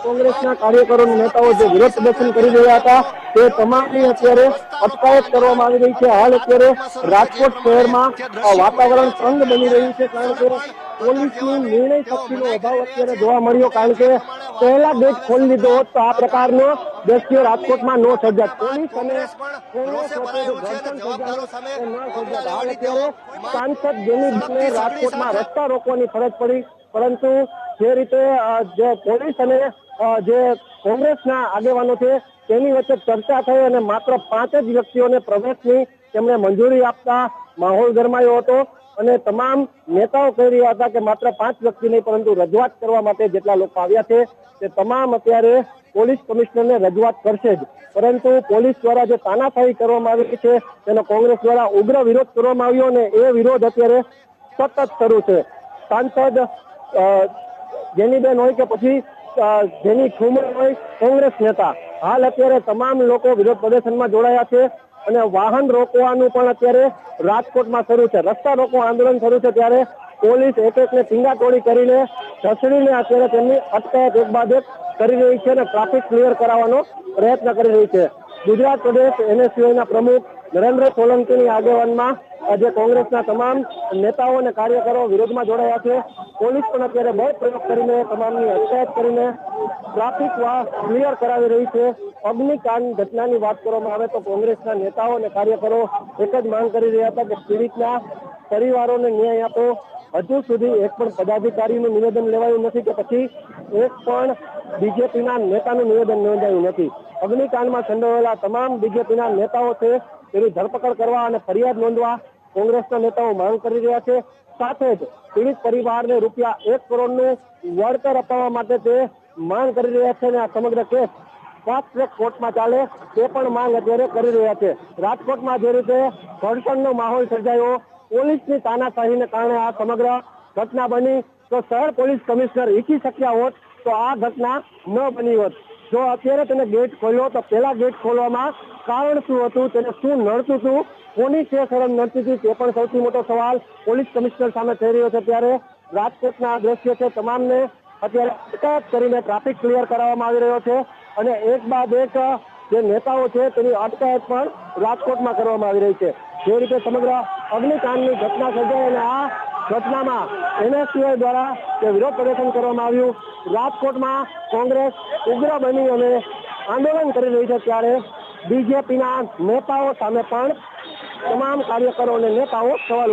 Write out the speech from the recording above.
કોંગ્રેસના કાર્યકરો નેતાઓ જે વિરોધ પ્રદર્શન કરી રહ્યા હતા તે તમામની અત્યારે અટકાયત કરવામાં આવી રહી છે। હાલ અત્યારે રાજકોટ શહેરમાં વાતાવરણ તંગ બની રહ્યું છે, કારણ કે પોલીસની નિર્ણય શક્તિનો અભાવ અત્યારે જોવા મળ્યો। કારણ કે પહેલા ગેટ ખોલી લીધો હોત તો આ પ્રકારનો દ્રશ્ય રાજકોટમાં ન સર્જાત। પોલીસ અને કોંગ્રેસ વચ્ચે ઘર્ષણ સર્જાયો ન સર્જાત। હાલ અત્યારે સાંસદ જેની રાજકોટમાં રસ્તા રોકવાની ફરજ પડી, પરંતુ જે રીતે જે પોલીસ અને જે કોંગ્રેસના આગેવાનો છે તેની વચ્ચે ચર્ચા થઈ અને માત્ર 5 જ વ્યક્તિઓને પ્રવેશની તેમણે મંજૂરી આપતા માહોલ ગરમાયો હતો। અને તમામ નેતાઓ કહી રહ્યા હતા કે માત્ર 5 વ્યક્તિ નહીં, પરંતુ રજૂઆત કરવા માટે જેટલા લોકો આવ્યા છે તે તમામ અત્યારે પોલીસ કમિશનરને રજૂઆત કરશે જ। પરંતુ પોલીસ દ્વારા જે તાનાશાહી કરવામાં આવી છે તેનો કોંગ્રેસ દ્વારા ઉગ્ર વિરોધ કરવામાં આવ્યો અને એ વિરોધ અત્યારે સતત શરૂ છે। સાંસદ જેનીબેન હોય કે પછી જેની ઠુમર હોય કોંગ્રેસ નેતા, હાલ અત્યારે તમામ લોકો વિરોધ પ્રદર્શનમાં જોડાયા છે અને વાહન રોકવાનું પણ અત્યારે રાજકોટમાં શરૂ છે। રસ્તા રોકો આંદોલન શરૂ છે ત્યારે પોલીસ એક એકને ટીંગાટોળી કરીને ધસડીને અત્યારે તેમની અટકાયત એક બાદ એક કરી રહી છે અને ટ્રાફિક ક્લિયર કરાવવાનો પ્રયત્ન કરી રહી છે। ગુજરાત પ્રદેશ NSUIના પ્રમુખ નરેન્દ્ર સોલંકીની આગેવાનમાં આજે કોંગ્રેસના તમામ નેતાઓ અને કાર્યકરો વિરોધમાં જોડાયા છે। પોલીસ પણ અત્યારે બળ પ્રયોગ કરીને તમામની અટકાયત કરીને ટ્રાફિક ક્લિયર કરાવી રહી છે। અગ્નિકાંડ ઘટનાની વાત કરવામાં આવે તો કોંગ્રેસના નેતાઓ અને કાર્યકરો એક જ માંગ કરી રહ્યા હતા કે પીડિતના પરિવારોને ન્યાય આપો। હજુ સુધી એક પણ પદાધિકારીનું નિવેદન લેવાયું નથી કે પછી એક પણ બીજેપીના નેતાનું નિવેદન નોંધાયું નથી। અગ્નિકાંડમાં સંડોવાયેલા તમામ બીજેપીના નેતાઓ છે તેની ધરપકડ કરવા અને ફરિયાદ નોંધવા કોંગ્રેસના નેતાઓ માંગ કરી રહ્યા છે। સાથે જ પીડિત પરિવારને રૂપિયા 1 કરોડનું વળતર અપાવવા માટે તે માંગ કરી રહ્યા છે અને આ સમગ્ર કેસ ફાસ્ટ ટ્રેક કોર્ટમાં ચાલે તે પણ માંગ અત્યારે કરી રહ્યા છે। રાજકોટમાં જે રીતે ઘર્ષણનો માહોલ સર્જાયો, પોલીસની તાનાશાહીને કારણે આ સમગ્ર ઘટના બની, તો શહેર પોલીસ કમિશનર ઈચ્છી શક્યા હોત તો આ ઘટના ન બની હોત। જો અત્યારે તેને ગેટ ખોલ્યો તો પેલા ગેટ ખોલવામાં કારણ શું હતું, તેને શું નડતું હતું, કોની છે શરમ નડતી હતી, તે પણ સૌથી મોટો સવાલ પોલીસ કમિશનર સામે થઈ રહ્યો છે। ત્યારે રાજકોટના દ્રશ્ય છે તમામને અત્યારે અટકાયત કરીને ટ્રાફિક ક્લિયર કરાવવામાં આવી રહ્યો છે અને એક બાદ એક જે નેતાઓ છે તેની અટકાયત પણ રાજકોટમાં કરવામાં આવી રહી છે। જે રીતે સમગ્ર અગ્નિકાંડની ઘટના સર્જાઈ અને આ ઘટનામાં NSUI દ્વારા જે વિરોધ પ્રદર્શન કરવામાં આવ્યું, રાજકોટમાં કોંગ્રેસ ઉગ્ર બની અને આંદોલન કરી રહી છે ત્યારે બીજેપીના નેતાઓ સામે પણ તમામ કાર્યકરો અને નેતાઓ સવાલ